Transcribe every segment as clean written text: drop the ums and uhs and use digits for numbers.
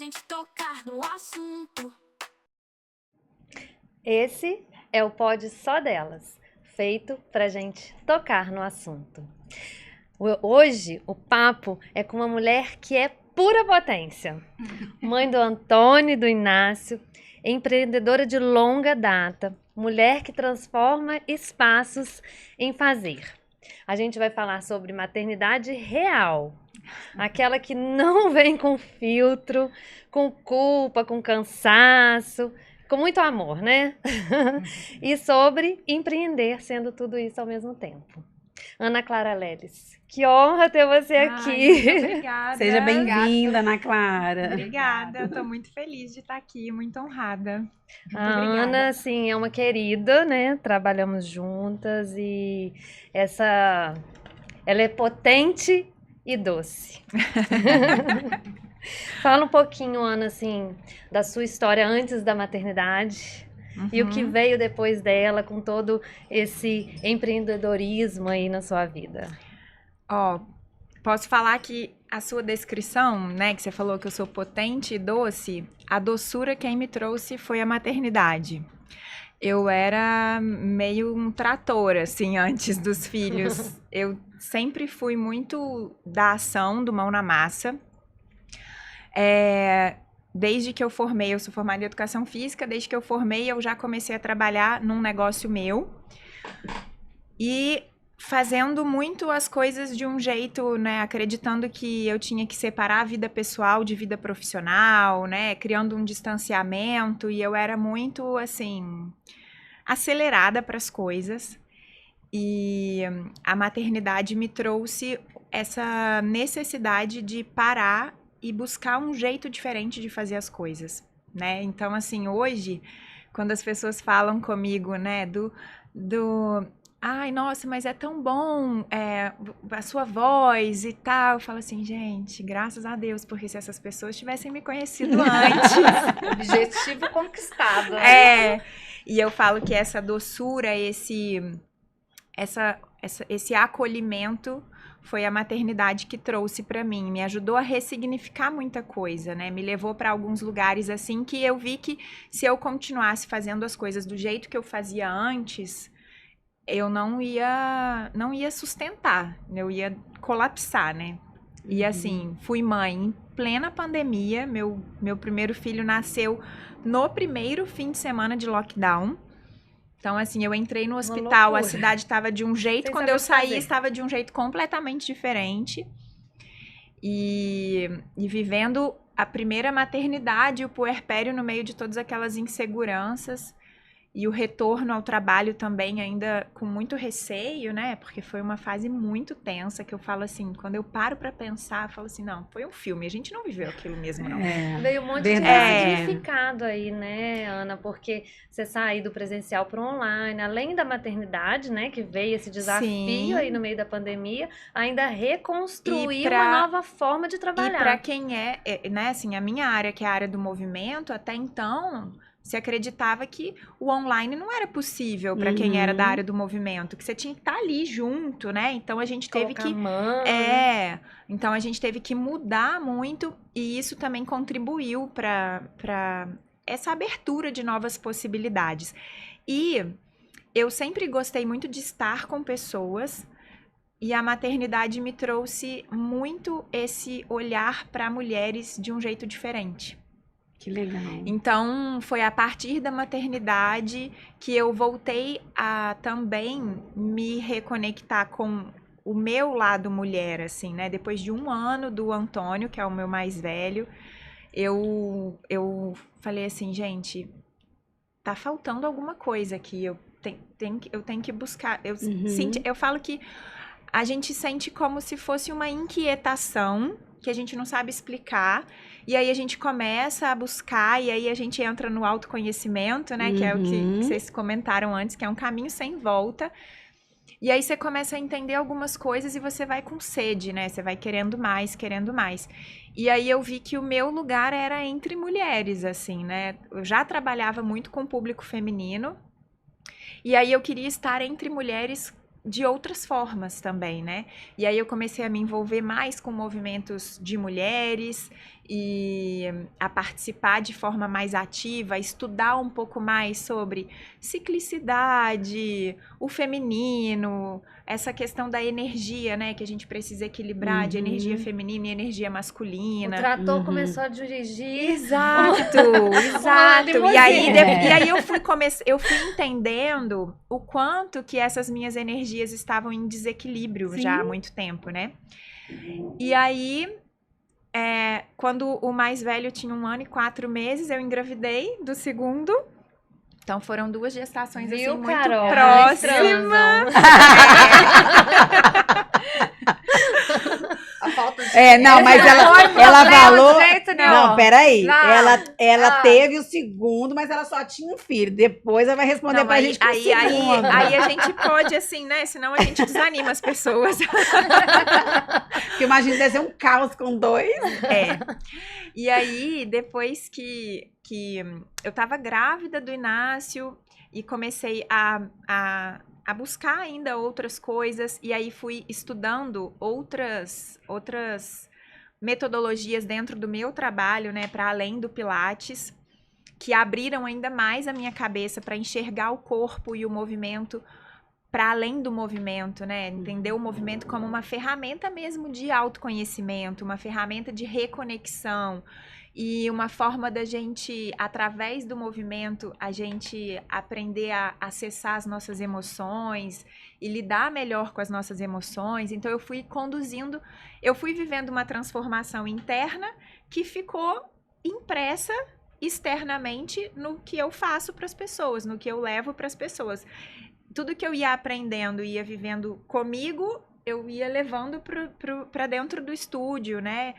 gente tocar no assunto. Esse é o Pod Só Delas, feito pra gente tocar no assunto. Hoje o papo é com uma mulher que é pura potência. Mãe do Antônio e do Inácio, empreendedora de longa data, mulher que transforma espaços em fazer. A gente vai falar sobre maternidade real, aquela que não vem com filtro, com culpa, com cansaço, com muito amor, né? E sobre empreender sendo tudo isso ao mesmo tempo. Ana Clara Leles, que honra ter você aqui. Muito obrigada. Seja bem-vinda, Ana Clara. Obrigada, eu tô muito feliz de estar aqui, muito honrada. Muito A obrigada. Ana, assim, é uma querida, né? Trabalhamos juntas e ela é potente e doce. Fala um pouquinho, Ana, assim, da sua história antes da maternidade e o que veio depois dela com todo esse empreendedorismo aí na sua vida. Ó, posso falar que a sua descrição, né, que você falou que eu sou potente e doce, a doçura quem me trouxe foi a maternidade. Eu era meio um trator, assim, antes dos filhos. Eu sempre fui muito da ação, do mão na massa. Desde que eu formei, eu sou formada em educação física, desde que eu formei eu já comecei a trabalhar num negócio meu e fazendo muito as coisas de um jeito, né, acreditando que eu tinha que separar a vida pessoal de vida profissional, né, criando um distanciamento e eu era muito, assim, acelerada para as coisas e a maternidade me trouxe essa necessidade de parar e buscar um jeito diferente de fazer as coisas, né? Então, assim, hoje, quando as pessoas falam comigo, né, ai, nossa, mas é tão bom a sua voz e tal, eu falo assim, gente, graças a Deus, porque se essas pessoas tivessem me conhecido antes... Objetivo conquistado. Né? E eu falo que essa doçura, esse acolhimento foi a maternidade que trouxe para mim, me ajudou a ressignificar muita coisa, né? Me levou para alguns lugares assim que eu vi que se eu continuasse fazendo as coisas do jeito que eu fazia antes, eu não ia sustentar, eu ia colapsar, né? E assim, fui mãe em plena pandemia, meu primeiro filho nasceu no primeiro fim de semana de lockdown. Então, assim, eu entrei no hospital, a cidade estava de um jeito, quando eu saí, estava de um jeito completamente diferente. E vivendo a primeira maternidade, o puerpério no meio de todas aquelas inseguranças. E o retorno ao trabalho também ainda com muito receio, né? Porque foi uma fase muito tensa, que eu falo assim, quando eu paro pra pensar, eu falo assim, não, foi um filme, a gente não viveu aquilo mesmo, não. Veio um monte de significado aí, né, Ana? Porque você sair do presencial pro online, além da maternidade, né, que veio esse desafio aí no meio da pandemia, ainda reconstruir uma nova forma de trabalhar. E pra quem né, assim, a minha área, que é a área do movimento, até então... se acreditava que o online não era possível para quem era da área do movimento, que você tinha que estar ali junto, né? Então a gente teve que então a gente teve que mudar muito e isso também contribuiu para essa abertura de novas possibilidades. E eu sempre gostei muito de estar com pessoas e a maternidade me trouxe muito esse olhar para mulheres de um jeito diferente. Que legal. Então, foi a partir da maternidade que eu voltei a também me reconectar com o meu lado mulher, assim, né? Depois de 1 ano do Antônio, que é o meu mais velho, eu falei assim, gente, tá faltando alguma coisa aqui, eu tenho que buscar. Eu falo que a gente sente como se fosse uma inquietação que a gente não sabe explicar, e aí a gente começa a buscar, e aí a gente entra no autoconhecimento, né, que é o que vocês comentaram antes, que é um caminho sem volta, e aí você começa a entender algumas coisas e você vai com sede, né, você vai querendo mais, e aí eu vi que o meu lugar era entre mulheres, assim, né, eu já trabalhava muito com o público feminino, e aí eu queria estar entre mulheres de outras formas também, né? E aí eu comecei a me envolver mais com movimentos de mulheres e a participar de forma mais ativa, a estudar um pouco mais sobre ciclicidade, o feminino, essa questão da energia, né? Que a gente precisa equilibrar de energia feminina e energia O masculina. trator começou a dirigir. Exato, exato. E aí eu fui entendendo o quanto que essas minhas energias estavam em desequilíbrio já há muito tempo, né? E aí, quando o mais velho tinha 1 ano e 4 meses, eu engravidei do segundo. Então foram 2 gestações Viu, assim muito Carol? próximas. A falta de... Não, mas ela falou... Não, Não, peraí. Não. Ela teve o segundo, mas ela só tinha um filho. Depois ela vai responder Não, pra gente com o segundo. aí a gente pode, assim, né? Senão a gente desanima as pessoas. Porque imagina, deve ser um caos com 2. E aí, depois que eu tava grávida do Inácio e comecei a buscar ainda outras coisas, e aí fui estudando outras metodologias dentro do meu trabalho, né, para além do Pilates, que abriram ainda mais a minha cabeça para enxergar o corpo e o movimento para além do movimento, né? Entender o movimento como uma ferramenta mesmo de autoconhecimento, uma ferramenta de reconexão e uma forma da gente, através do movimento, a gente aprender a acessar as nossas emoções e lidar melhor com as nossas emoções. Então eu fui vivendo uma transformação interna que ficou impressa externamente no que eu faço para as pessoas, no que eu levo para as pessoas. Tudo que eu ia aprendendo, ia vivendo comigo, eu ia levando para dentro do estúdio, né?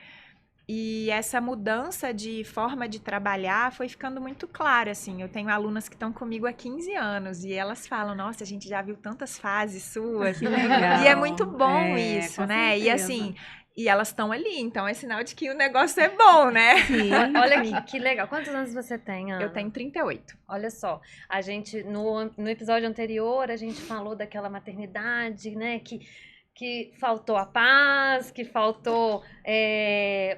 E essa mudança de forma de trabalhar foi ficando muito clara, assim. Eu tenho alunas que estão comigo há 15 anos e elas falam, nossa, a gente já viu tantas fases suas. Que legal. E é muito bom isso, com né? certeza. E assim, e elas estão ali, então é sinal de que o negócio é bom, né? Sim. Olha que legal. Quantos anos você tem, Ana? Eu tenho 38. Olha só, a gente, no episódio anterior, a gente falou daquela maternidade, né, que faltou a paz, que faltou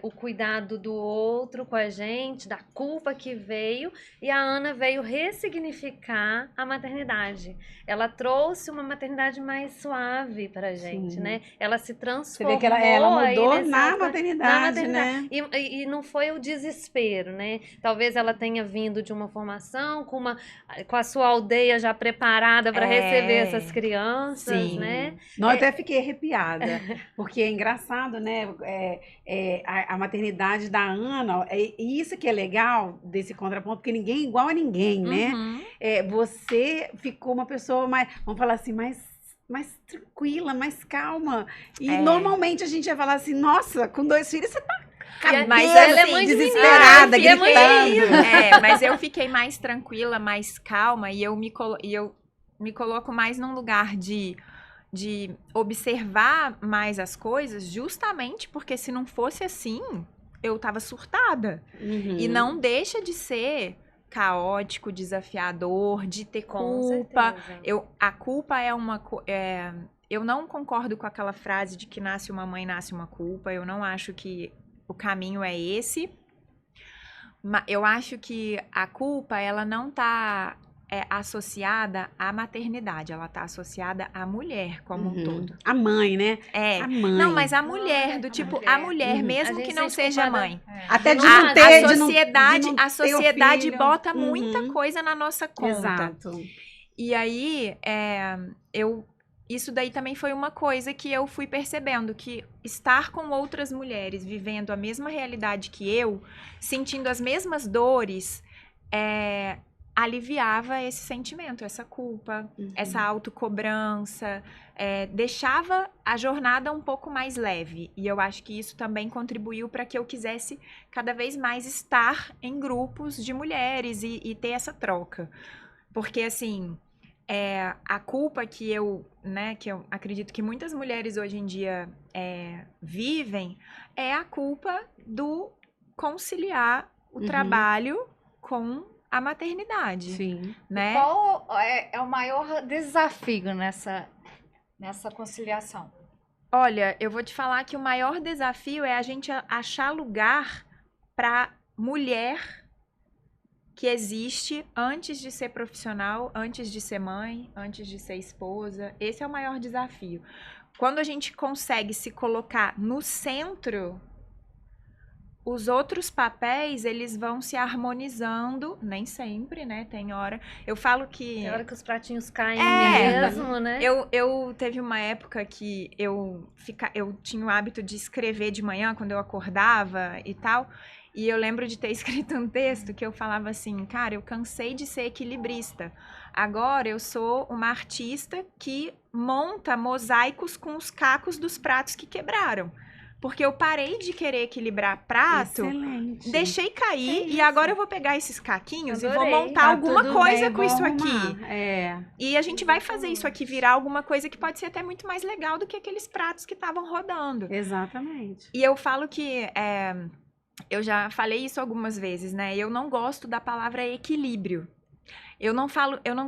o cuidado do outro com a gente, da culpa que veio, e a Ana veio ressignificar a maternidade. Ela trouxe uma maternidade mais suave pra gente, Sim. né? Ela se Você transformou. vê que ela aí mudou nessa na maternidade, né? E não foi o desespero, né? Talvez ela tenha vindo de uma formação com a sua aldeia já preparada para receber essas crianças, Sim. né? Não, eu até fiquei arrepiada, porque é engraçado, né? A maternidade da Ana, e isso que é legal desse contraponto, porque ninguém é igual a ninguém, né? Uhum. Você ficou uma pessoa mais, vamos falar assim, mais tranquila, mais calma. E normalmente a gente vai falar assim, nossa, com 2 filhos você tá Mas ela é assim, mãe de desesperada, menina, filha é mãe de gritando. mas eu fiquei mais tranquila, mais calma, e eu me coloco mais num lugar de observar mais as coisas, justamente porque se não fosse assim, eu tava surtada. Uhum. E não deixa de ser caótico, desafiador, de ter Com culpa. certeza. A culpa é uma... eu não concordo com aquela frase de que nasce uma mãe, nasce uma culpa. Eu não acho que o caminho é esse. Eu acho que a culpa, ela não tá associada à maternidade. Ela tá associada à mulher como um todo. A mãe, né? É. A mãe. Não, mas a mulher, do tipo, a mulher, Uhum. mesmo A que gente não sente seja culpada. mãe. Até de A- não a ter, A de não- sociedade, de não a ter o sociedade filho. bota Uhum. muita coisa na nossa conta. Exato. E aí, isso daí também foi uma coisa que eu fui percebendo, que estar com outras mulheres, vivendo a mesma realidade que eu, sentindo as mesmas dores, aliviava esse sentimento, essa culpa, essa autocobrança, deixava a jornada um pouco mais leve. E eu acho que isso também contribuiu para que eu quisesse cada vez mais estar em grupos de mulheres e ter essa troca. Porque, assim, a culpa que eu acredito que muitas mulheres hoje em dia vivem é a culpa do conciliar o trabalho com a maternidade. Sim. Né? Qual é o maior desafio nessa nessa conciliação? Olha, eu vou te falar que o maior desafio é a gente achar lugar para mulher que existe antes de ser profissional, antes de ser mãe, antes de ser esposa. Esse é o maior desafio. Quando a gente consegue se colocar no centro, os outros papéis, eles vão se harmonizando, nem sempre, né? Tem hora... Eu falo que... Tem hora que os pratinhos caem É. mesmo, né? Eu teve uma época que eu tinha o hábito de escrever de manhã, quando eu acordava e tal, e eu lembro de ter escrito um texto que eu falava assim, cara, eu cansei de ser equilibrista. Agora eu sou uma artista que monta mosaicos com os cacos dos pratos que quebraram. Porque eu parei de querer equilibrar prato, Excelente. deixei cair e agora eu vou pegar esses caquinhos e vou Adorei. montar Tá alguma tudo coisa bem, com vou isso arrumar. aqui. É. E a gente vai fazer isso aqui virar alguma coisa que pode ser até muito mais legal do que aqueles pratos que estavam rodando. Exatamente. E eu falo que, eu já falei isso algumas vezes, né? Eu não gosto da palavra equilíbrio. Eu não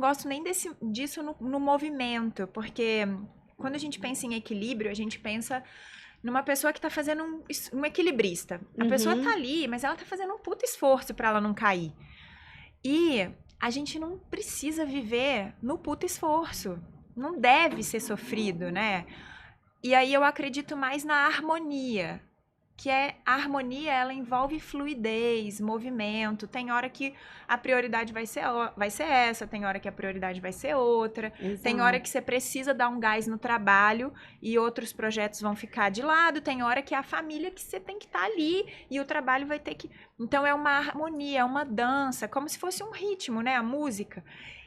gosto nem disso no movimento, porque quando a gente pensa em equilíbrio, a gente pensa numa pessoa que tá fazendo um equilibrista. A pessoa tá ali, mas ela tá fazendo um puta esforço pra ela não cair. E a gente não precisa viver no puta esforço. Não deve ser sofrido, né? E aí eu acredito mais na harmonia. Que a harmonia, ela envolve fluidez, movimento. Tem hora que a prioridade vai ser essa, tem hora que a prioridade vai ser outra. Exato. Tem hora que você precisa dar um gás no trabalho e outros projetos vão ficar de lado. Tem hora que é a família que você tem que estar ali e o trabalho vai ter que... Então, é uma harmonia, é uma dança, como se fosse um ritmo, né? A música.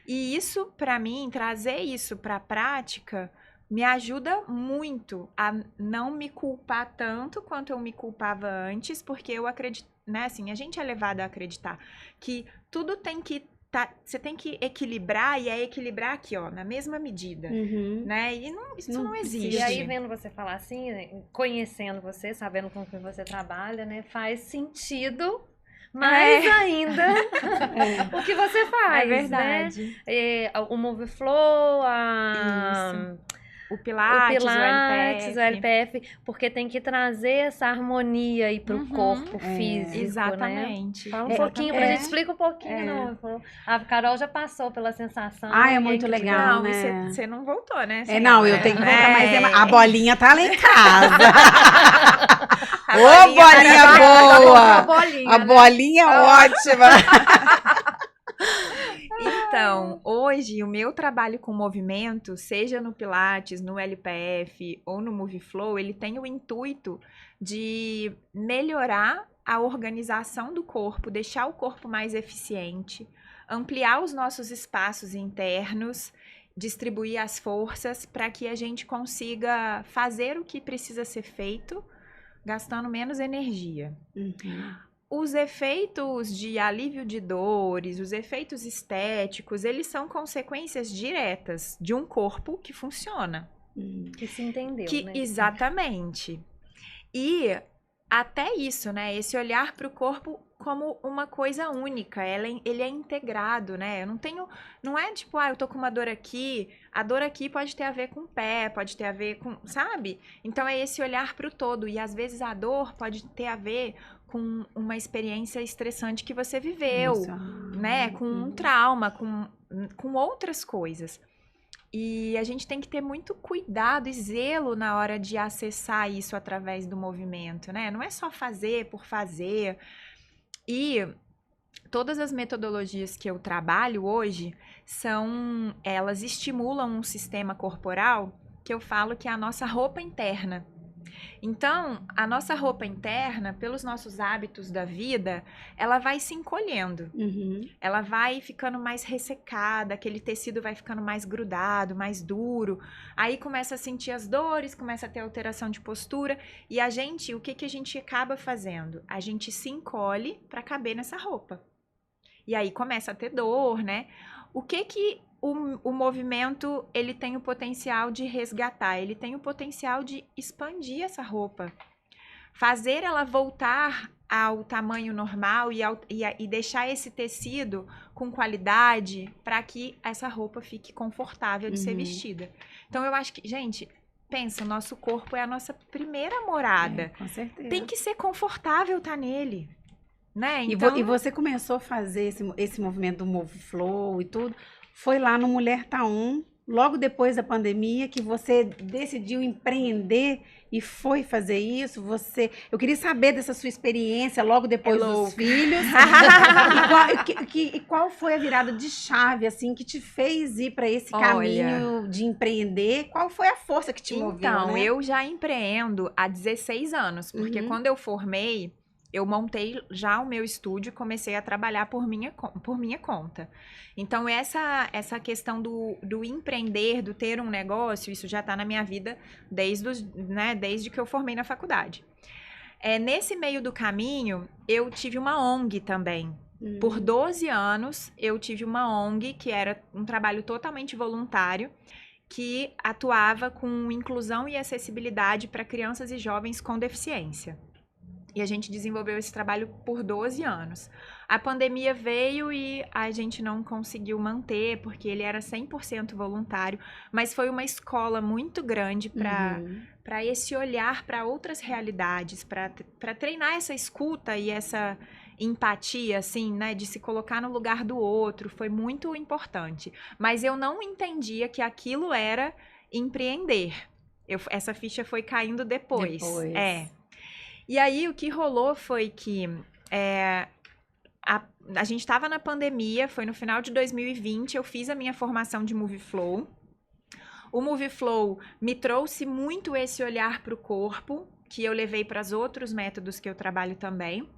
E isso, para mim, trazer isso para a prática... me ajuda muito a não me culpar tanto quanto eu me culpava antes, porque eu acredito, né, assim, a gente é levado a acreditar que tudo tem que você tem que equilibrar, e é equilibrar aqui, ó, na mesma medida, né, e isso não existe. E aí, vendo você falar assim, né, conhecendo você, sabendo com quem você trabalha, né, faz sentido mais ainda o que você faz, É verdade. né? O Move Flow, O Pilates, o LPF, porque tem que trazer essa harmonia aí pro corpo físico, exatamente. né? Fala um pouquinho pra gente, explica um pouquinho. A Carol já passou pela sensação. É muito legal, Não, né? você não voltou, né? Não, eu tenho que voltar, mas a bolinha tá lá em casa. Ô, bolinha boa! A bolinha é ótima! Então, hoje, o meu trabalho com movimento, seja no Pilates, no LPF ou no Move Flow, ele tem o intuito de melhorar a organização do corpo, deixar o corpo mais eficiente, ampliar os nossos espaços internos, distribuir as forças para que a gente consiga fazer o que precisa ser feito, gastando menos energia. Os efeitos de alívio de dores, os efeitos estéticos, eles são consequências diretas de um corpo que funciona. Que se entendeu, né? Exatamente. E até isso, né? Esse olhar para o corpo como uma coisa única, ele é integrado, né? Não é tipo, eu tô com uma dor aqui, a dor aqui pode ter a ver com o pé, pode ter a ver com, sabe? Então é esse olhar para o todo, e às vezes a dor pode ter a ver com uma experiência estressante que você viveu, né? Com um trauma, com outras coisas. E a gente tem que ter muito cuidado e zelo na hora de acessar isso através do movimento, né? Não é só fazer por fazer. E todas as metodologias que eu trabalho hoje elas estimulam um sistema corporal que eu falo que é a nossa roupa interna. Então, a nossa roupa interna, pelos nossos hábitos da vida, ela vai se encolhendo. Ela vai ficando mais ressecada, aquele tecido vai ficando mais grudado, mais duro. Aí começa a sentir as dores, começa a ter alteração de postura. E o que a gente acaba fazendo? A gente se encolhe para caber nessa roupa. E aí começa a ter dor, né? O que o movimento, ele tem o potencial de resgatar, ele tem o potencial de expandir essa roupa, fazer ela voltar ao tamanho normal e deixar esse tecido com qualidade para que essa roupa fique confortável de ser vestida. Então, eu acho que, gente, pensa, o nosso corpo é a nossa primeira morada. Com certeza. Tem que ser confortável estar nele, né? E Então, você começou a fazer esse movimento do Move Flow e tudo, foi lá no Mulher Tá On, logo depois da pandemia, que você decidiu empreender e foi fazer isso. Eu queria saber dessa sua experiência logo depois dos filhos. E qual foi a virada de chave, assim, que te fez ir para esse caminho de empreender? Qual foi a força que te moveu, então, né? eu já empreendo há 16 anos, porque quando eu formei, eu montei já o meu estúdio e comecei a trabalhar por minha conta. Então, essa questão do empreender, do ter um negócio, isso já está na minha vida desde que eu formei na faculdade. Nesse meio do caminho, eu tive uma ONG também. Por 12 anos, eu tive uma ONG, que era um trabalho totalmente voluntário, que atuava com inclusão e acessibilidade para crianças e jovens com deficiência. E a gente desenvolveu esse trabalho por 12 anos. A pandemia veio e a gente não conseguiu manter, porque ele era 100% voluntário, mas foi uma escola muito grande para esse olhar para outras realidades, para treinar essa escuta e essa empatia, assim, né, de se colocar no lugar do outro. Foi muito importante. Mas eu não entendia que aquilo era empreender. Essa ficha foi caindo depois. E aí, o que rolou foi que a gente estava na pandemia, foi no final de 2020, eu fiz a minha formação de Move Flow. O Move Flow me trouxe muito esse olhar para o corpo, que eu levei para os outros métodos que eu trabalho também.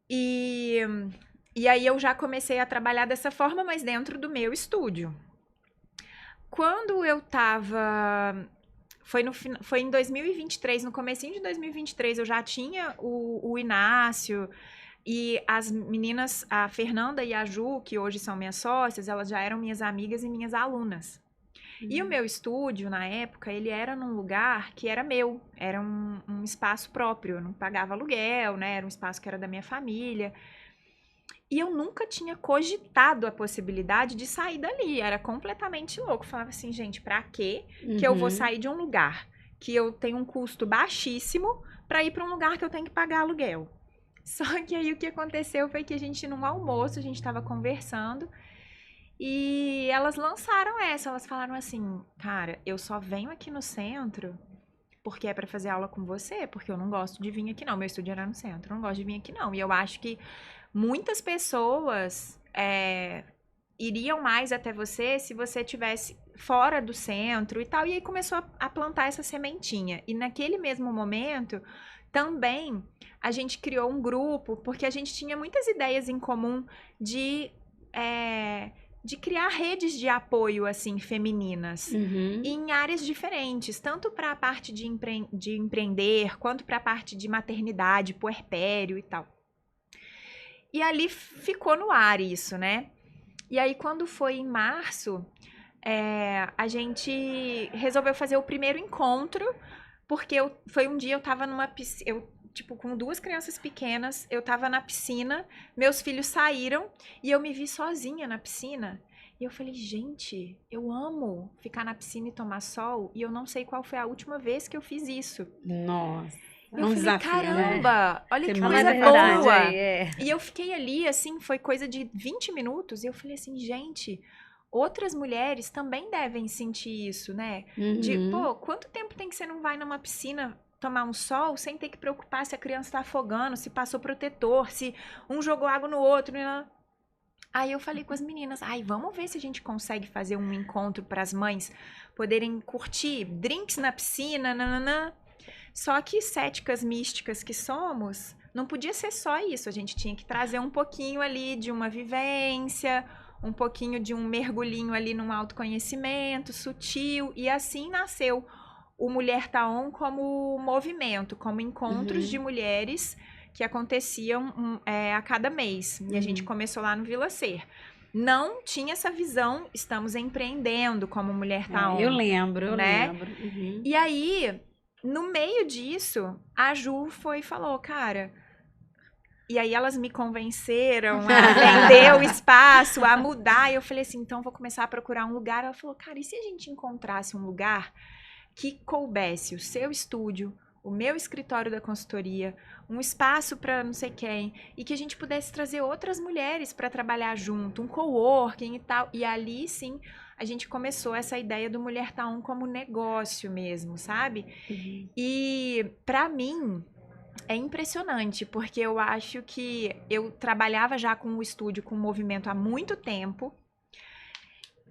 E aí, eu já comecei a trabalhar dessa forma, mas dentro do meu estúdio. Quando eu estava... Foi em 2023, no comecinho de 2023, eu já tinha o Inácio e as meninas, a Fernanda e a Ju, que hoje são minhas sócias, elas já eram minhas amigas e minhas alunas. E o meu estúdio, na época, ele era num lugar que era meu, era um espaço próprio, eu não pagava aluguel, né? Era um espaço que era da minha família. E eu nunca tinha cogitado a possibilidade de sair dali. Era completamente louco. Falava assim, gente, pra quê que eu vou sair de um lugar que eu tenho um custo baixíssimo pra ir pra um lugar que eu tenho que pagar aluguel? Só que aí o que aconteceu foi que a gente, num almoço, a gente tava conversando e elas lançaram elas falaram assim, cara, eu só venho aqui no centro porque é pra fazer aula com você, porque eu não gosto de vir aqui não. Meu estúdio era no centro, eu não gosto de vir aqui não. E eu acho que muitas pessoas iriam mais até você se você estivesse fora do centro e tal. E aí começou a plantar essa sementinha. E naquele mesmo momento, também, a gente criou um grupo, porque a gente tinha muitas ideias em comum de criar redes de apoio, assim, femininas, em áreas diferentes, tanto para a parte de empreender, quanto para a parte de maternidade, puerpério e tal. E ali ficou no ar isso, né? E aí, quando foi em março, a gente resolveu fazer o primeiro encontro, porque foi um dia, eu tava numa piscina, com 2 crianças pequenas, eu tava na piscina, meus filhos saíram, e eu me vi sozinha na piscina. E eu falei, gente, eu amo ficar na piscina e tomar sol, e eu não sei qual foi a última vez que eu fiz isso. Nossa. Eu falei, desafio, caramba, né? olha que Uma coisa verdade boa. aí, E eu fiquei ali, assim, foi coisa de 20 minutos, e eu falei assim, gente, outras mulheres também devem sentir isso, né? De, pô, quanto tempo tem que você não vai numa piscina tomar um sol sem ter que preocupar se a criança tá afogando, se passou protetor, se um jogou água no outro, né? Aí eu falei com as meninas, vamos ver se a gente consegue fazer um encontro para as mães poderem curtir drinks na piscina, nananã. Só que céticas místicas que somos, não podia ser só isso. A gente tinha que trazer um pouquinho ali de uma vivência, um pouquinho de um mergulhinho ali num autoconhecimento sutil. E assim nasceu o Mulher Tá On como movimento, como encontros de mulheres que aconteciam a cada mês. E a gente começou lá no Vila Ser. Não tinha essa visão, estamos empreendendo como Mulher Tá On. Eu lembro, né? lembro. E aí, no meio disso, a Ju foi e falou, cara... E aí elas me convenceram a vender o espaço, a mudar. E eu falei assim, então vou começar a procurar um lugar. Ela falou, cara, e se a gente encontrasse um lugar que coubesse o seu estúdio, o meu escritório da consultoria, um espaço para não sei quem, e que a gente pudesse trazer outras mulheres para trabalhar junto, um coworking e tal. E ali, sim, a gente começou essa ideia do Mulher Tá On como negócio mesmo, sabe? E para mim... é impressionante, porque eu acho que eu trabalhava já com o estúdio, com o movimento há muito tempo.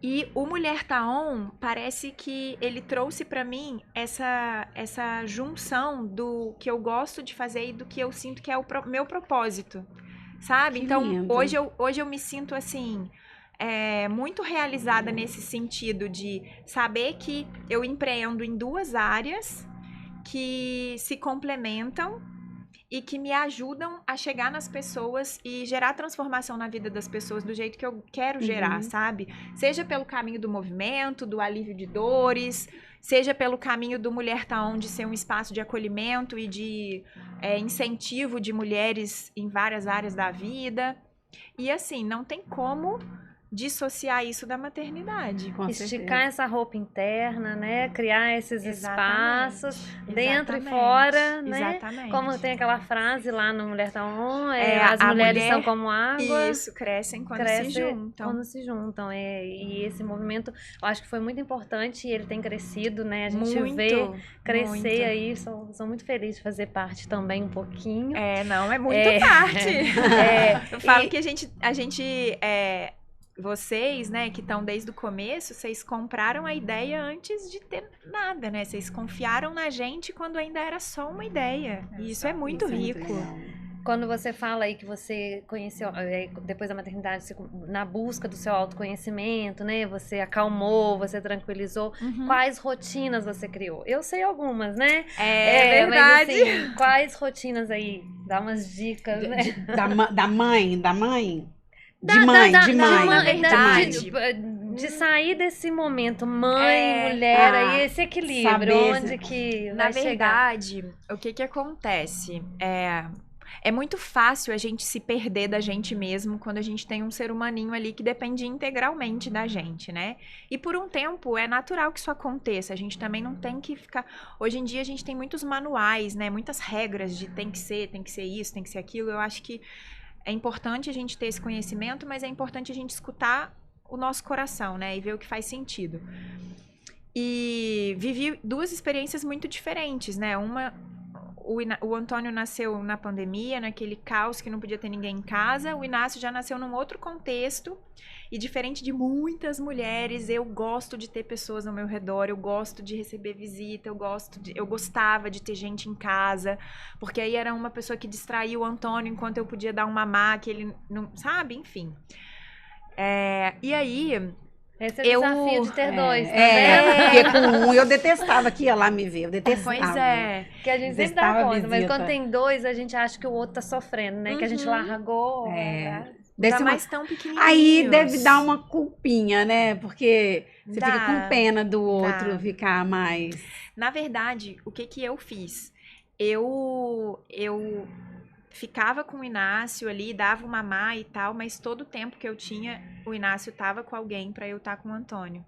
E o Mulher Tá On, parece que ele trouxe pra mim essa junção do que eu gosto de fazer e do que eu sinto que é o meu propósito, sabe? Que Então, lindo. hoje eu me sinto assim... muito realizada nesse sentido de saber que eu empreendo em 2 áreas que se complementam e que me ajudam a chegar nas pessoas e gerar transformação na vida das pessoas do jeito que eu quero gerar, sabe? Seja pelo caminho do movimento, do alívio de dores, seja pelo caminho do Mulher Tá On de ser um espaço de acolhimento e de incentivo de mulheres em várias áreas da vida. E assim, não tem como dissociar isso da maternidade. Com Esticar certeza. essa roupa interna, né? Criar esses Exatamente. espaços dentro e Exatamente. fora, né? Exatamente. Como tem aquela frase lá no Mulher Tá On, as a mulheres mulher- são como água. Isso, crescem quando Cresce se juntam. quando se juntam. E esse movimento, eu acho que foi muito importante e ele tem crescido, né? A gente vê crescer muito. aí. Sou muito feliz de fazer parte também um pouquinho. Não, é muito É. parte. Eu falo que a gente vocês, né, que estão desde o começo, vocês compraram a ideia antes de ter nada, né? Vocês confiaram na gente quando ainda era só uma ideia. E isso é muito Isso é muito rico. legal. Quando você fala aí que você conheceu, depois da maternidade, na busca do seu autoconhecimento, né? Você acalmou, você tranquilizou. Quais rotinas você criou? Eu sei algumas, né? É verdade. Mas, assim, quais rotinas aí? Dá umas dicas, né? Da mãe? De sair desse momento, mãe, mulher, aí esse equilíbrio, saber onde que Na vai chegar? verdade, o que acontece? É muito fácil a gente se perder da gente mesmo quando a gente tem um ser humaninho ali que depende integralmente da gente, né? E por um tempo é natural que isso aconteça. A gente também não tem que ficar... Hoje em dia a gente tem muitos manuais, né? Muitas regras de tem que ser isso, tem que ser aquilo. Eu acho que é importante a gente ter esse conhecimento, mas é importante a gente escutar o nosso coração, né? E ver o que faz sentido. E vivi 2 experiências muito diferentes, né? O Antônio nasceu na pandemia, naquele caos que não podia ter ninguém em casa. O Inácio já nasceu num outro contexto. E diferente de muitas mulheres, eu gosto de ter pessoas ao meu redor, eu gosto de receber visita, eu gostava de ter gente em casa, porque aí era uma pessoa que distraía o Antônio enquanto eu podia dar um mamá, que ele não... Sabe? Enfim. E aí... Esse é o desafio de ter 2, tá Porque com um eu detestava que ia lá me ver, eu detestava. Pois é. Que a gente sempre dá conta, mas quando tem 2, a gente acha que o outro tá sofrendo, né? Que a gente largou. Ainda mais tão pequenininhos. Aí deve dar uma culpinha, né? Porque você fica com pena do outro Dá. ficar mais... Na verdade, o que eu fiz? Eu ficava com o Inácio ali, dava uma mamá e tal, mas todo o tempo que eu tinha, o Inácio tava com alguém pra eu estar com o Antônio.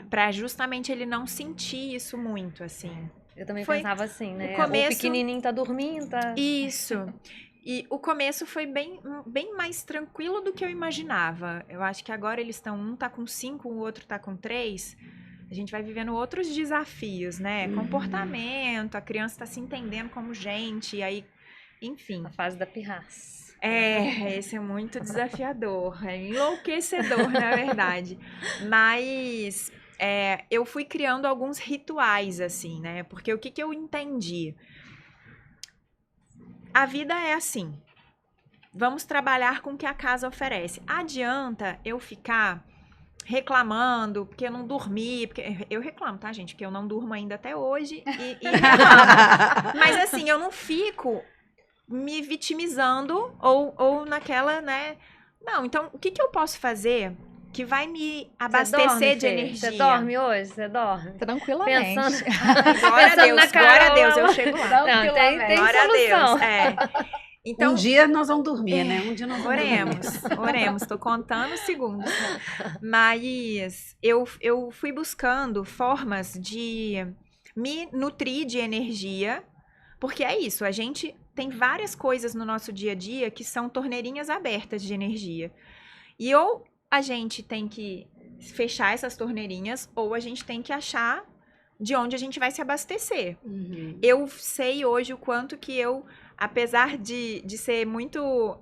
Pra justamente ele não sentir isso muito, assim. Eu também pensava assim, né? O começo... O pequenininho tá dormindo, tá... Isso. E o começo foi bem mais tranquilo do que eu imaginava. Eu acho que agora eles estão... Um tá com 5, o outro tá com 3. A gente vai vivendo outros desafios, né? Comportamento, a criança tá se entendendo como gente, e aí... Enfim. A fase da pirraça. Esse é muito desafiador. É enlouquecedor, na verdade. Mas eu fui criando alguns rituais, assim, né? Porque o que eu entendi? A vida é assim. Vamos trabalhar com o que a casa oferece. Adianta eu ficar reclamando porque eu não dormi, porque eu reclamo, tá, gente? Porque eu não durmo ainda até hoje e reclamo. Mas assim, eu não fico me vitimizando ou naquela, né? Não, então, o que eu posso fazer que vai me abastecer de energia. Você dorme hoje? Você dorme? Tranquilamente. Glória a Deus, na glória a Deus, Carol. eu chego lá. Não, tem Glória a solução. Deus. É. Então, Um dia nós vamos dormir, né? Um dia nós vamos dormir. oremos, tô contando segundos. Mas eu fui buscando formas de me nutrir de energia, porque é isso, a gente tem várias coisas no nosso dia a dia que são torneirinhas abertas de energia. E ou a gente tem que fechar essas torneirinhas, ou a gente tem que achar de onde a gente vai se abastecer. Uhum. Eu sei hoje o quanto que eu, apesar de ser muito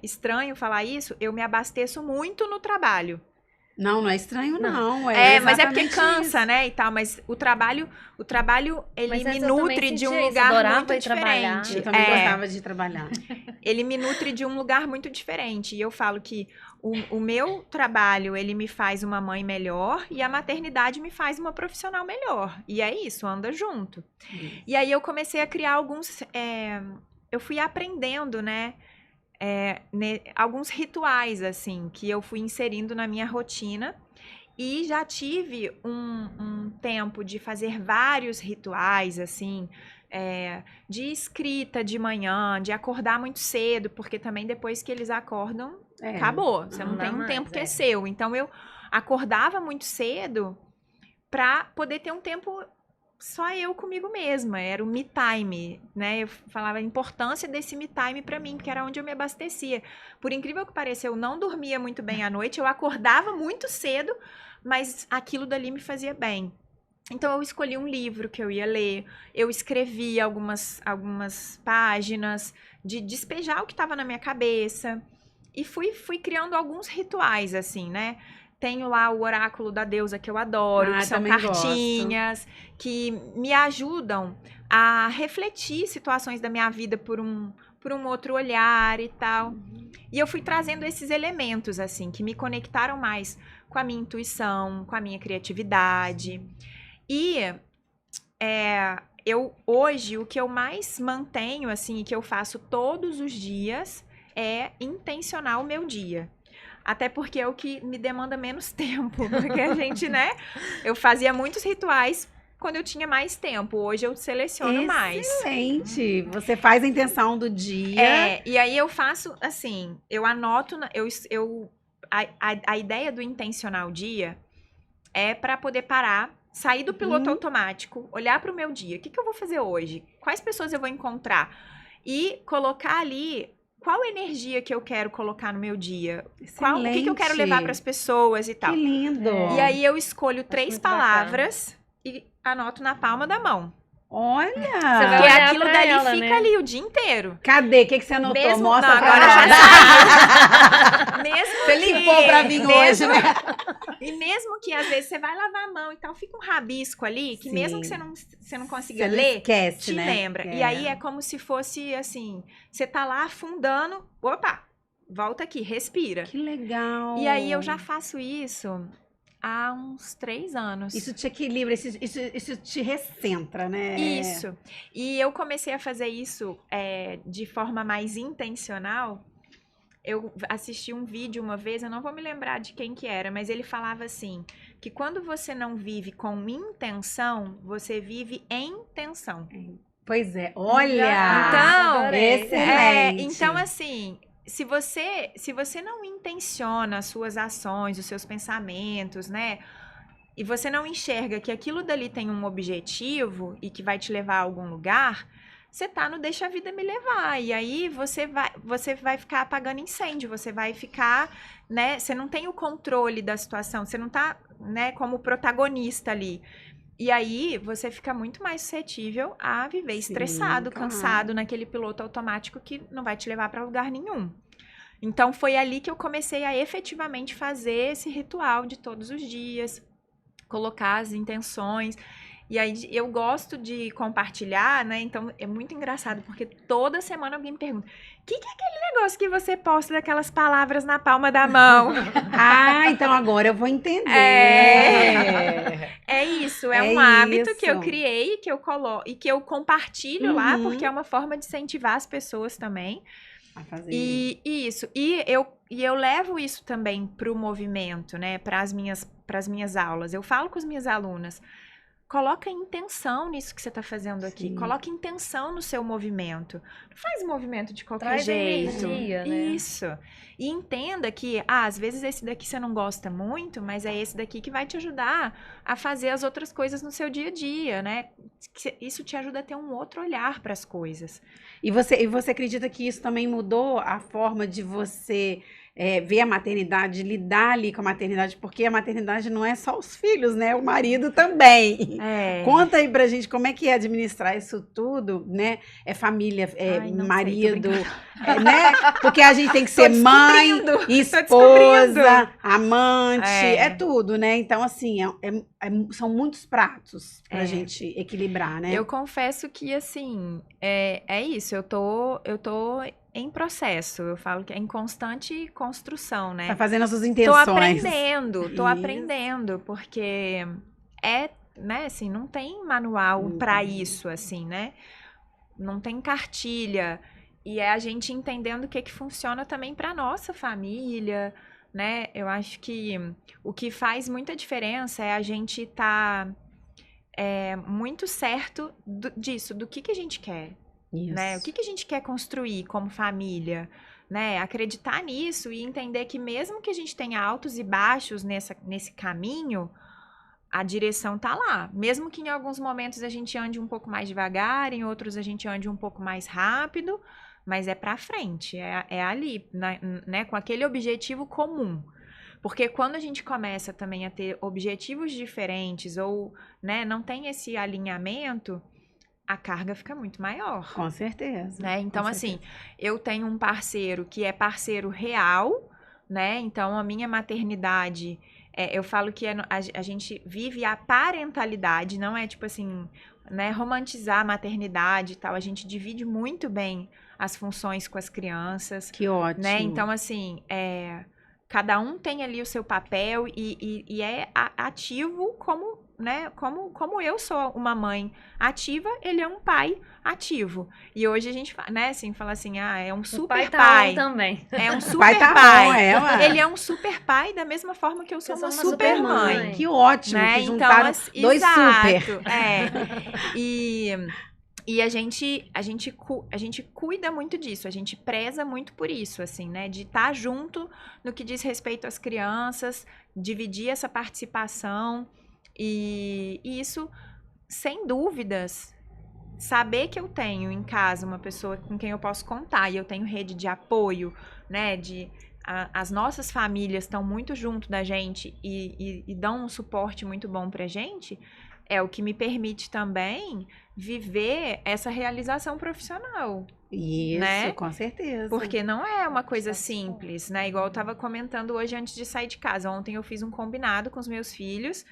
estranho falar isso, eu me abasteço muito no trabalho. Não é estranho, não. Mas é porque exatamente cansa, isso. né, e tal. Mas o trabalho, ele Mas me antes eu também nutre de sentia um isso, lugar adorava muito ir trabalhar. diferente. Eu também gostava de trabalhar. Ele me nutre de um lugar muito diferente. E eu falo que o meu trabalho, ele me faz uma mãe melhor e a maternidade me faz uma profissional melhor. E é isso, anda junto. E aí eu comecei a criar alguns... eu fui aprendendo, né? Alguns rituais, assim, que eu fui inserindo na minha rotina. E já tive um tempo de fazer vários rituais, assim... de escrita de manhã, de acordar muito cedo, porque também depois que eles acordam, acabou. Você não dá tem um mais, tempo que é seu. Então, eu acordava muito cedo para poder ter um tempo só eu comigo mesma. Era o me time, né? Eu falava a importância desse me time para mim, porque era onde eu me abastecia. Por incrível que pareça, eu não dormia muito bem à noite, eu acordava muito cedo, mas aquilo dali me fazia bem. Então, eu escolhi um livro que eu ia ler, eu escrevi algumas páginas de despejar o que estava na minha cabeça e fui criando alguns rituais, assim, né? Tenho lá o oráculo da deusa que eu adoro, que são cartinhas que me ajudam a refletir situações da minha vida por um outro olhar e tal. E eu fui trazendo esses elementos, assim, que me conectaram mais com a minha intuição, com a minha criatividade. E hoje, o que eu mais mantenho, assim, e que eu faço todos os dias é intencionar o meu dia. Até porque é o que me demanda menos tempo. Porque a gente, né? Eu fazia muitos rituais quando eu tinha mais tempo. Hoje eu seleciono mais. Excelente! Você faz a intenção do dia. E aí eu faço, assim, eu anoto, a ideia do intencionar o dia é para poder parar, sair do piloto automático, olhar para o meu dia. O que eu vou fazer hoje? Quais pessoas eu vou encontrar? E colocar ali qual energia que eu quero colocar no meu dia. O que eu quero levar para as pessoas e tal. Que lindo! E aí eu escolho 3 palavras e anoto na palma da mão. Olha! Porque aquilo dali fica ali o dia inteiro. Cadê? O que você anotou? Mesmo, Mostra não, pra agora nós. já saiu. Mesmo Você limpou pra mim hoje, né? E mesmo que às vezes você vai lavar a mão e tal, fica um rabisco ali, que Sim. mesmo que você não consiga Você ler, esquece, te né? lembra. E aí é como se fosse assim, você tá lá afundando, opa, volta aqui, respira. Que legal! E aí eu já faço isso há uns 3 anos. Isso te equilibra, isso te recentra, né? Isso. E eu comecei a fazer isso de forma mais intencional. Eu assisti um vídeo uma vez, eu não vou me lembrar de quem que era, mas ele falava assim, que quando você não vive com intenção, você vive em tensão. Pois é, olha! Então, excelente! então assim, se você não intenciona as suas ações, os seus pensamentos, né? E você não enxerga que aquilo dali tem um objetivo e que vai te levar a algum lugar, você tá no deixa a vida me levar. E aí você vai ficar apagando incêndio, você vai ficar, né? Você não tem o controle da situação, você não tá, né, como protagonista ali. E aí você fica muito mais suscetível a viver estressado, cansado, naquele piloto automático que não vai te levar para lugar nenhum. Então foi ali que eu comecei a efetivamente fazer esse ritual de todos os dias, colocar as intenções. E aí eu gosto de compartilhar, né? Então é muito engraçado, porque toda semana alguém me pergunta: o que é aquele negócio que você posta daquelas palavras na palma da mão? Ah, então agora eu vou entender. É isso, é um hábito isso. que eu criei, que eu coloco e que eu compartilho lá, porque é uma forma de incentivar as pessoas também. a fazer. E isso. E eu levo isso também para o movimento, né? Para as minhas aulas. Eu falo com as minhas alunas. Coloca intenção nisso que você está fazendo aqui. Sim. Coloca intenção no seu movimento. Não faz movimento de qualquer Traz jeito. energia, né? Isso. E entenda que, às vezes esse daqui você não gosta muito, mas é esse daqui que vai te ajudar a fazer as outras coisas no seu dia a dia, né? Isso te ajuda a ter um outro olhar para as coisas. E você acredita que isso também mudou a forma de você ver a maternidade, lidar ali com a maternidade? Porque a maternidade não é só os filhos, né? O marido também. Conta aí pra gente como é que é administrar isso tudo, né? É família, Ai, não sei, marido, tô né? Porque a gente tem que ser Tô mãe, descobrindo, tô esposa, descobrindo. amante, É. é tudo, né? Então, assim, são muitos pratos pra É. gente equilibrar, né? Eu confesso que, assim, é isso. Eu tô em processo. Eu falo que é em constante construção, né? Tá fazendo as suas Tô intenções. aprendendo, Isso. porque né, assim, não tem manual Não pra tem. isso, assim, né? Não tem cartilha. E é a gente entendendo o que funciona também pra nossa família, né? Eu acho que o que faz muita diferença é a gente tá muito certo disso, do que a gente quer. Né? O que a gente quer construir como família, né? Acreditar nisso e entender que mesmo que a gente tenha altos e baixos nesse caminho, a direção tá lá. Mesmo que em alguns momentos a gente ande um pouco mais devagar, em outros a gente ande um pouco mais rápido, mas é pra frente, é ali, né? Com aquele objetivo comum. Porque quando a gente começa também a ter objetivos diferentes ou, né, não tem esse alinhamento, a carga fica muito maior. Com certeza. Né? Então, com assim, certeza. eu tenho um parceiro que é parceiro real, né? Então, a minha maternidade, eu falo que a gente vive a parentalidade, não é tipo assim, né? Romantizar a maternidade e tal. A gente divide muito bem as funções com as crianças, Que ótimo. né? Então, assim, cada um tem ali o seu papel e é ativo como, né? Como eu sou uma mãe ativa, ele é um pai ativo. E hoje a gente, né, assim, fala assim, é um O super pai tá pai. on também. É um O super pai tá pai. bom, ué. Ele é um super pai da mesma forma que eu sou Eu uma sou uma super super mãe. mãe. Que ótimo Né? que Então, juntaram dois super. exato, E a gente cuida muito disso, a gente preza muito por isso, assim, né? De estar junto no que diz respeito às crianças, dividir essa participação e isso, sem dúvidas, saber que eu tenho em casa uma pessoa com quem eu posso contar e eu tenho rede de apoio, né? As nossas famílias estão muito junto da gente e dão um suporte muito bom pra gente, é o que me permite também viver essa realização profissional. Isso, Né? com certeza. Porque não é uma coisa simples, né? Igual eu tava comentando hoje antes de sair de casa. Ontem eu fiz um combinado com os meus filhos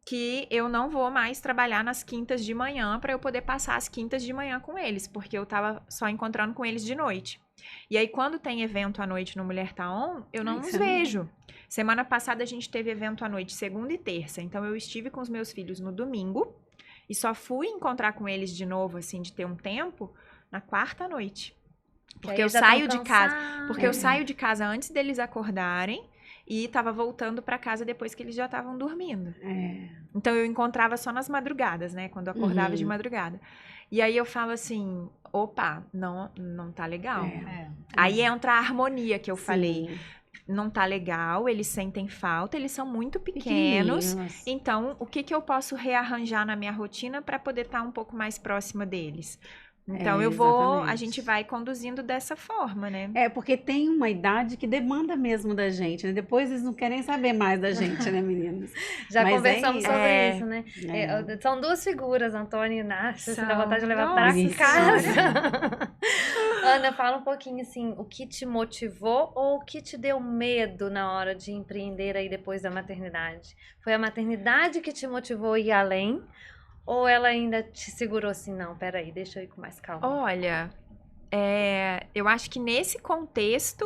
que eu não vou mais trabalhar nas quintas de manhã para eu poder passar as quintas de manhã com eles, porque eu tava só encontrando com eles de noite. E aí, quando tem evento à noite no Mulher Tá On, eu não os vejo. Semana passada a gente teve evento à noite, segunda e terça. Então, eu estive com os meus filhos no domingo e só fui encontrar com eles de novo, assim, de ter um tempo, na quarta noite. Porque eu saio de casa. Porque eu saio de casa antes deles acordarem e tava voltando para casa depois que eles já estavam dormindo. Então eu encontrava só nas madrugadas, né? Quando eu acordava de madrugada. E aí eu falo assim, opa, não tá legal. Aí entra a harmonia que eu falei. Não tá legal, eles sentem falta, eles são muito pequenos. Então, o que eu posso rearranjar na minha rotina para poder estar um pouco mais próxima deles? Então, a gente vai conduzindo dessa forma, né? Porque tem uma idade que demanda mesmo da gente, né? Depois eles não querem saber mais da gente, né, meninas? Já Mas conversamos sobre isso, né? É. São duas figuras, Antônio e Inácio, você dá São. vontade de levar Nossa para casa. Ana, fala um pouquinho, assim, o que te motivou ou o que te deu medo na hora de empreender aí depois da maternidade? Foi a maternidade que te motivou a ir além? Ou ela ainda te segurou assim, não, peraí, deixa eu ir com mais calma? Olha, eu acho que nesse contexto,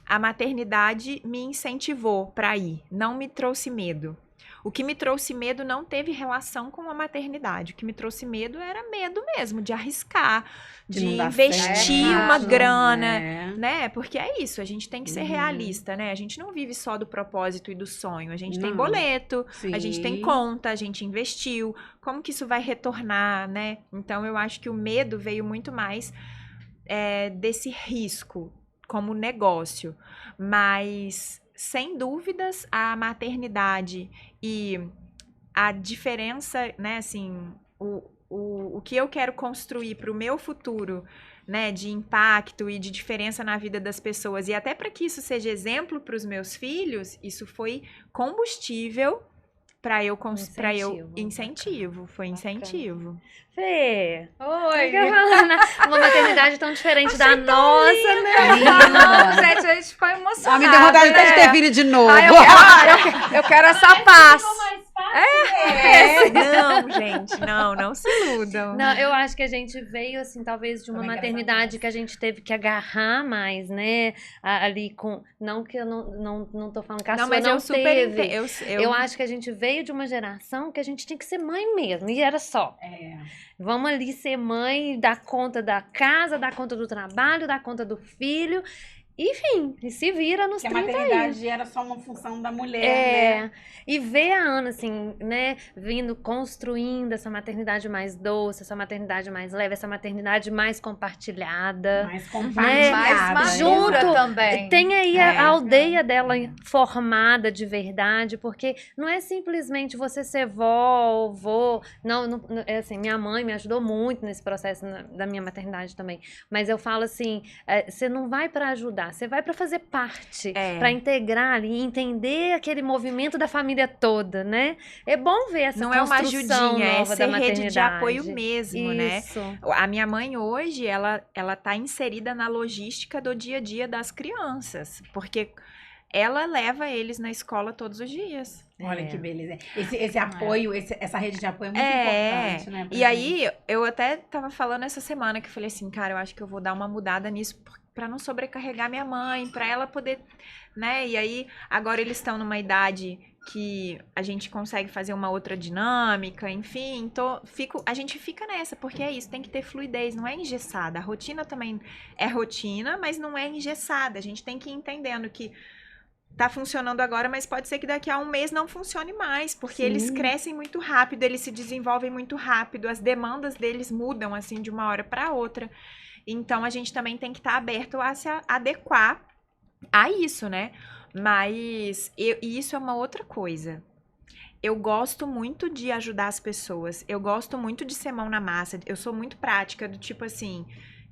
a maternidade me incentivou para ir, não me trouxe medo. O que me trouxe medo não teve relação com a maternidade. O que me trouxe medo era medo mesmo, de arriscar, de não dar investir certo. uma grana, É. né? Porque é isso, a gente tem que ser realista, né? A gente não vive só do propósito e do sonho. A gente tem Não. boleto, a gente Sim. tem conta, a gente investiu. Como que isso vai retornar, né? Então, eu acho que o medo veio muito mais desse risco como negócio. Mas, sem dúvidas, a maternidade e a diferença, né, assim, o que eu quero construir para o meu futuro, né, de impacto e de diferença na vida das pessoas, e até para que isso seja exemplo para os meus filhos, isso foi combustível para eu incentivo, foi incentivo. Fê, Oi. fica falando, uma maternidade tão diferente da nossa, né? Não, gente, a gente ficou emocionada. Me deu vontade até de ter né? filho de novo. Eu quero essa paz. Não, gente, não se iludam. Não, eu acho que a gente veio, assim, talvez de uma Também quero maternidade que a gente teve que agarrar mais, né? Ali com. Não que eu não tô falando que a Não, sua mas não eu super teve. entendo. Eu acho que a gente veio de uma geração que a gente tinha que ser mãe mesmo. E era só. Vamos ali ser mãe, dar conta da casa, dar conta do trabalho, dar conta do filho. Enfim, e se vira nos Que a 30 aí. maternidade era só uma função da mulher, né? E ver a Ana, assim, né, vindo, construindo essa maternidade mais doce, essa maternidade mais leve, essa maternidade mais compartilhada. Mais Né? compartilhada. Mais Junto, madura também. Tem aí a aldeia dela formada de verdade, porque não é simplesmente você ser vó ou vô. Não, é assim, minha mãe me ajudou muito nesse processo da minha maternidade também. Mas eu falo assim, você não vai para ajudar, você vai para fazer parte, para integrar ali, entender aquele movimento da família toda, né? É bom ver essa Não é uma construção ajudinha, é nova ser da maternidade. rede de apoio mesmo, né? Isso. A minha mãe hoje, ela tá inserida na logística do dia a dia das crianças, porque ela leva eles na escola todos os dias. Olha que beleza. Esse apoio, essa rede de apoio é muito importante, né? E aí, eu até tava falando essa semana que eu falei assim, cara, eu acho que eu vou dar uma mudada nisso pra não sobrecarregar minha mãe, pra ela poder, né? E aí, agora eles estão numa idade que a gente consegue fazer uma outra dinâmica, enfim, então a gente fica nessa, porque é isso, tem que ter fluidez, não é engessada. A rotina também é rotina, mas não é engessada. A gente tem que ir entendendo que tá funcionando agora, mas pode ser que daqui a um mês não funcione mais, porque eles crescem muito rápido, eles se desenvolvem muito rápido, as demandas deles mudam, assim, de uma hora para outra. Então, a gente também tem que estar aberto a se adequar a isso, né? Mas e isso é uma outra coisa. Eu gosto muito de ajudar as pessoas, eu gosto muito de ser mão na massa, eu sou muito prática, do tipo assim,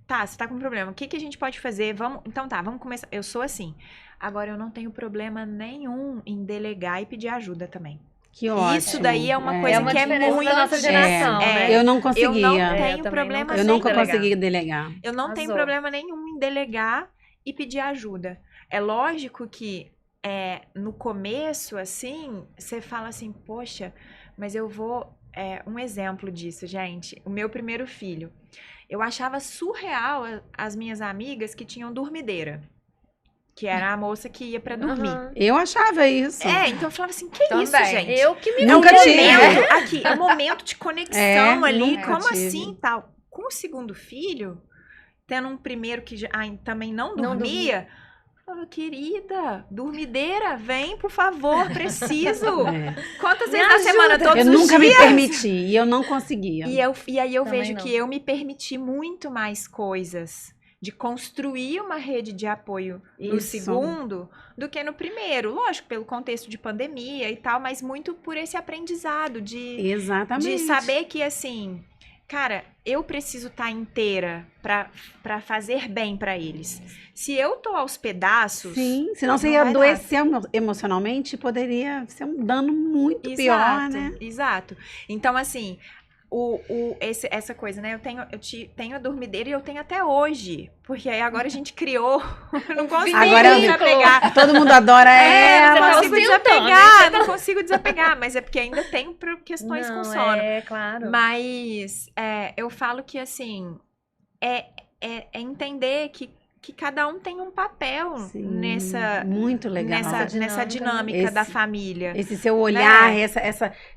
tá, você tá com um problema, o que a gente pode fazer? Então tá, vamos começar. Eu sou assim. Agora, eu não tenho problema nenhum em delegar e pedir ajuda também. Que ótimo. Isso daí é uma coisa uma que é diferença muito... da nossa geração, né? Eu não conseguia. Eu não eu tenho também problema não Eu sem nunca delegar. consegui delegar. Eu não tenho Arrasou. problema nenhum em delegar e pedir ajuda. É lógico que no começo, assim, você fala assim, poxa, mas eu vou... um exemplo disso, gente. O meu primeiro filho. Eu achava surreal as minhas amigas que tinham dormideira. Que era a moça que ia pra dormir. Uhum. Eu achava isso. Então eu falava assim, que Também. isso, gente? Eu que me Nunca tive. Aqui, é um momento de conexão ali, nunca como tive. assim e tal. Com o segundo filho, tendo um primeiro que também não Não dormia, eu falava, querida, dormideira, vem, por favor, preciso. Quantas vezes na semana, todos Eu os nunca me dias? permiti e eu não conseguia. E aí eu Também vejo não. que eu me permiti muito mais coisas de construir uma rede de apoio no Isso. segundo do que no primeiro. Lógico, pelo contexto de pandemia e tal, mas muito por esse aprendizado de Exatamente. saber que, assim, cara, eu preciso estar inteira pra fazer bem pra eles. Se eu tô aos pedaços... Sim, senão você não ia vai dar. adoecer emocionalmente e poderia ser um dano muito pior, né? Exato. Então, assim... essa coisa, né? Eu tenho a dormideira e eu tenho até hoje. Porque aí agora a gente criou. Eu não consigo Agora desapegar. todo mundo adora ela. Não tá consigo ostentando, desapegar, não consigo desapegar. Mas é porque ainda tem questões com sono. É, claro. Mas eu falo que, assim, é entender que que cada um tem um papel Sim, nessa muito legal. nessa dinâmica da Esse- família. Esse seu olhar,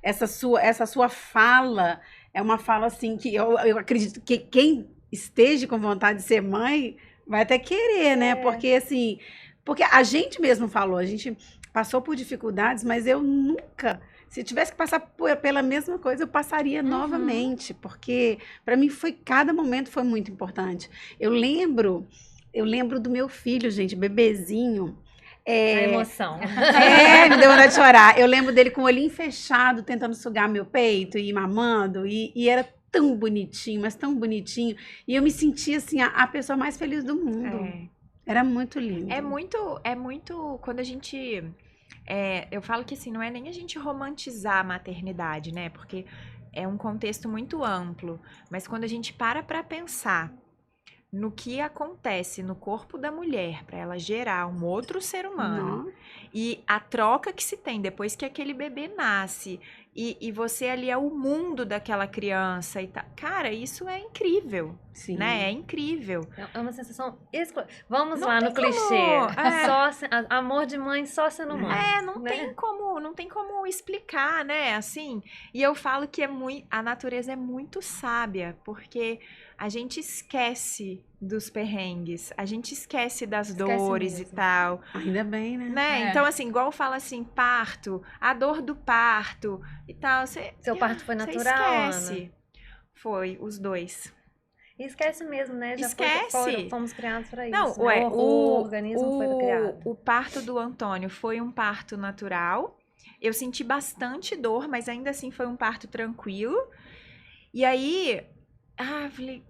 essa sua fala, é uma fala assim que eu acredito que quem esteja com vontade de ser mãe vai até querer, né? Porque assim, porque a gente mesmo falou, a gente passou por dificuldades, mas eu nunca, se tivesse que passar pela mesma coisa, eu passaria novamente, porque para mim cada momento foi muito importante. Eu lembro do meu filho, gente, bebezinho. A emoção. Me deu vontade de chorar. Eu lembro dele com o olhinho fechado, tentando sugar meu peito e mamando, e era tão bonitinho, mas tão bonitinho. E eu me sentia, assim, a pessoa mais feliz do mundo. Era muito lindo. É muito, quando a gente, eu falo que assim, não é nem a gente romantizar a maternidade, né, porque é um contexto muito amplo, mas quando a gente para pensar no que acontece no corpo da mulher para ela gerar um outro ser humano, Não. e a troca que se tem depois que aquele bebê nasce, e você ali é o mundo daquela criança e tal. Cara, isso é incrível, Sim. né? É incrível. É uma sensação Vamos Não lá no tem clichê. como, Amor de mãe só sendo mãe. Não né? tem como explicar, né? Assim, e eu falo que a natureza é muito sábia, porque a gente esquece dos perrengues, a gente esquece das dores e mesmo. tal, Ainda bem, né? né? Então, assim, igual fala assim, parto, a dor do parto e tal, Seu parto foi você natural, esquece. Ana? Foi, os dois. E esquece mesmo, né? Esquece. Fomos criados pra isso. Não, né? ué, o organismo foi criado. o parto do Antônio foi um parto natural. Eu senti bastante dor, mas ainda assim foi um parto tranquilo. E aí,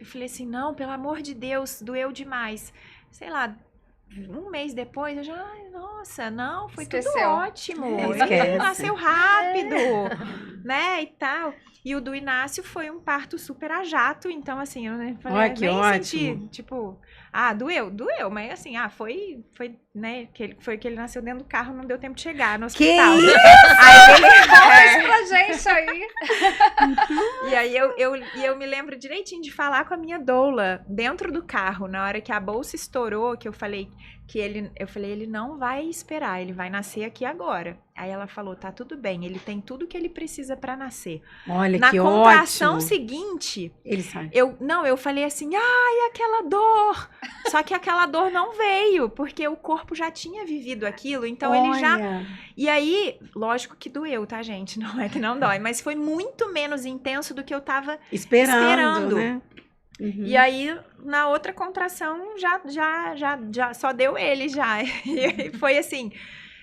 falei assim, não, pelo amor de Deus, doeu demais. Sei lá, um mês depois, eu já, ai, nossa, não, foi tudo Esqueceu. ótimo. Esquece. Ele nasceu rápido, né, e tal. E o do Inácio foi um parto super a jato, então assim, eu falei, Olha, que nem ótimo. senti, tipo, doeu, mas assim, foi, né, foi que ele nasceu dentro do carro, não deu tempo de chegar no Que hospital. isso? Aí ele, Conta isso pra gente aí. e aí eu me lembro direitinho de falar com a minha doula dentro do carro, na hora que a bolsa estourou, que eu falei ele não vai esperar, ele vai nascer aqui agora. Aí ela falou, tá tudo bem, ele tem tudo que ele precisa pra nascer. Olha, Na que contração ótimo. seguinte, Ele sabe. eu falei assim, ai, aquela dor. Só que aquela dor não veio, porque o corpo já tinha vivido aquilo, então ele já... Olha. E aí, lógico que doeu, tá, gente? Não é que não dói, mas foi muito menos intenso do que eu tava Esperando, né? Uhum. E aí, na outra contração, já só deu ele já. E foi assim.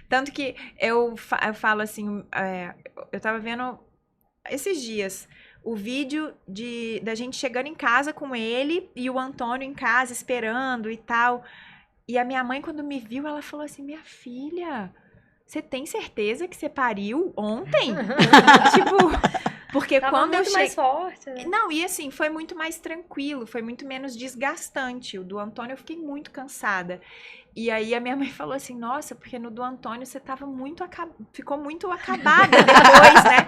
Tanto que eu falo assim, eu tava vendo esses dias o vídeo da gente chegando em casa com ele e o Antônio em casa esperando e tal. E a minha mãe, quando me viu, ela falou assim, minha filha, você tem certeza que você pariu ontem? Tipo... Porque Tava quando eu muito mais forte. Né? Não, e assim, foi muito mais tranquilo, foi muito menos desgastante. O do Antônio eu fiquei muito cansada. E aí a minha mãe falou assim, nossa, porque no do Antônio você tava ficou muito acabada depois, né?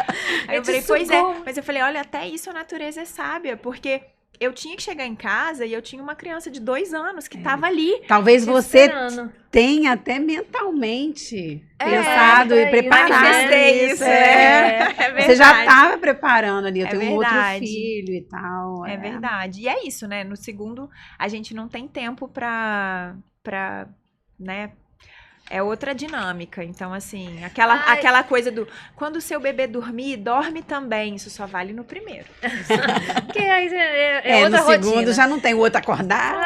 Aí eu falei, pois é. Mas eu falei, olha, até isso a natureza é sábia, porque eu tinha que chegar em casa e eu tinha uma criança de 2 anos que tava ali. Talvez você esperando. tenha até mentalmente pensado e preparado manifestei isso. verdade. Você já estava preparando ali, eu É tenho um outro verdade. filho e tal. É verdade. E é isso, né? No segundo, a gente não tem tempo pra né? É outra dinâmica. Então, assim, aquela coisa do... Quando o seu bebê dormir, dorme também. Isso só vale no primeiro. Porque aí é outra no rotina. segundo já não tem o outro acordado.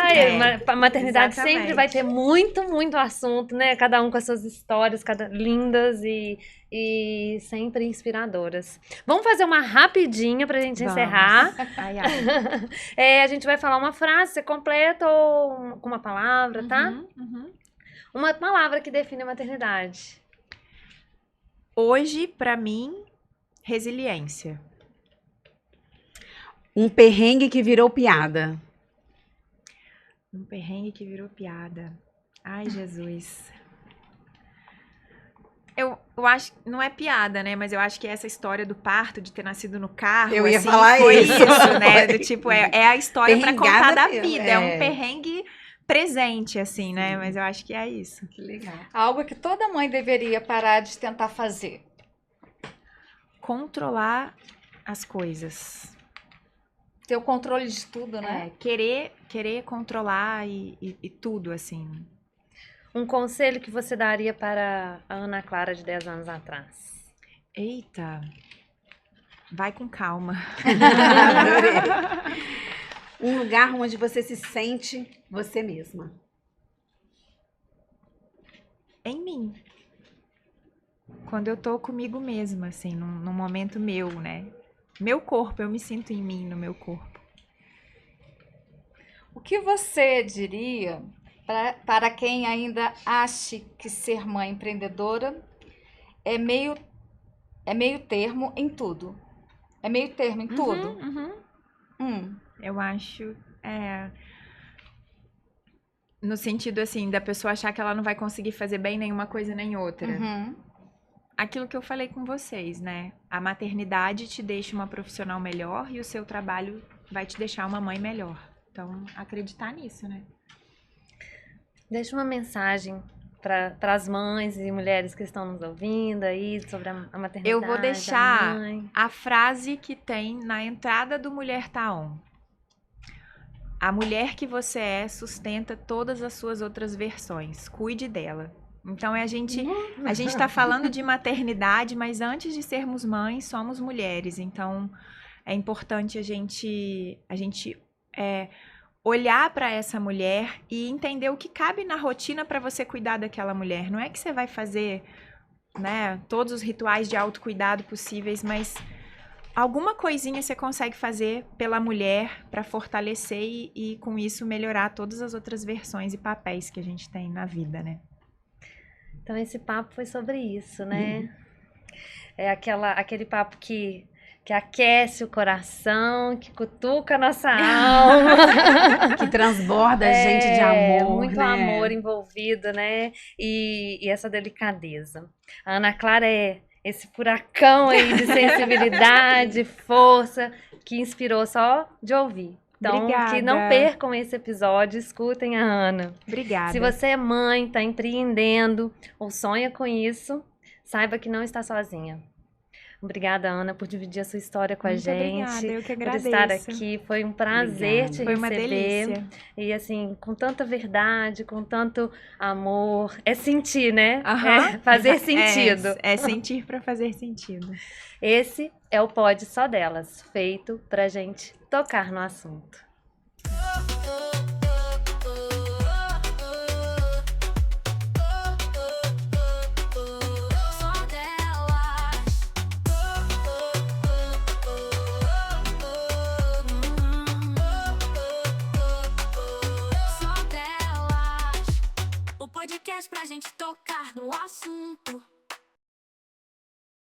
A maternidade exatamente. sempre vai ter muito, muito assunto, né? Cada um com as suas histórias, lindas e sempre inspiradoras. Vamos fazer uma rapidinha pra gente encerrar. Ai, ai. A gente vai falar uma frase, você completa ou com uma palavra, tá? Uhum. Uma palavra que define a maternidade. Hoje, pra mim, resiliência. Um perrengue que virou piada. Um perrengue que virou piada. Ai, Jesus. Eu acho, não é piada, né? Mas eu acho que essa história do parto, de ter nascido no carro, Eu ia assim, falar foi isso. isso, né? Foi. Do tipo, é a história pra Perrengada contar da mesmo, vida. É um perrengue presente, assim, né? Mas eu acho que é isso. Que legal. Algo que toda mãe deveria parar de tentar fazer. Controlar as coisas. Ter o controle de tudo, né? Querer controlar e tudo, assim. Um conselho que você daria para a Ana Clara de 10 anos atrás? Eita, vai com calma. Adorei. Um lugar onde você se sente você mesma. Em mim. Quando eu tô comigo mesma, assim, num momento meu, né? Meu corpo, eu me sinto em mim, no meu corpo. O que você diria para quem ainda acha que ser mãe empreendedora é meio termo em tudo? É meio termo em tudo? Eu acho, no sentido, assim, da pessoa achar que ela não vai conseguir fazer bem nenhuma coisa nem outra. Uhum. Aquilo que eu falei com vocês, né? A maternidade te deixa uma profissional melhor e o seu trabalho vai te deixar uma mãe melhor. Então, acreditar nisso, né? Deixa uma mensagem para as mães e mulheres que estão nos ouvindo aí sobre a maternidade. Eu vou deixar a mãe. a frase que tem na entrada do Mulher Tá On. A mulher que você é sustenta todas as suas outras versões. Cuide dela. Então, a gente tá falando de maternidade, mas antes de sermos mães, somos mulheres. Então, é importante a gente olhar para essa mulher e entender o que cabe na rotina para você cuidar daquela mulher. Não é que você vai fazer, né, todos os rituais de autocuidado possíveis, mas alguma coisinha você consegue fazer pela mulher para fortalecer e com isso melhorar todas as outras versões e papéis que a gente tem na vida, né? Então esse papo foi sobre isso, né? É aquele papo que aquece o coração, que cutuca a nossa alma. Que transborda a gente de amor, muito né? amor envolvido, né? E essa delicadeza. A Ana Clara é esse furacão aí de sensibilidade, força, que inspirou só de ouvir. Então, Obrigada. que não percam esse episódio, escutem a Ana. Obrigada. Se você é mãe, está empreendendo ou sonha com isso, saiba que não está sozinha. Obrigada, Ana, por dividir a sua história com a Muito gente. obrigada, eu que Por agradeço. estar aqui. Foi um prazer te Foi uma receber. delícia. E assim, com tanta verdade, com tanto amor. É sentir, né? Aham. É fazer sentido. É sentir para fazer sentido. Esse é o Pode Só Delas, feito pra gente tocar no assunto.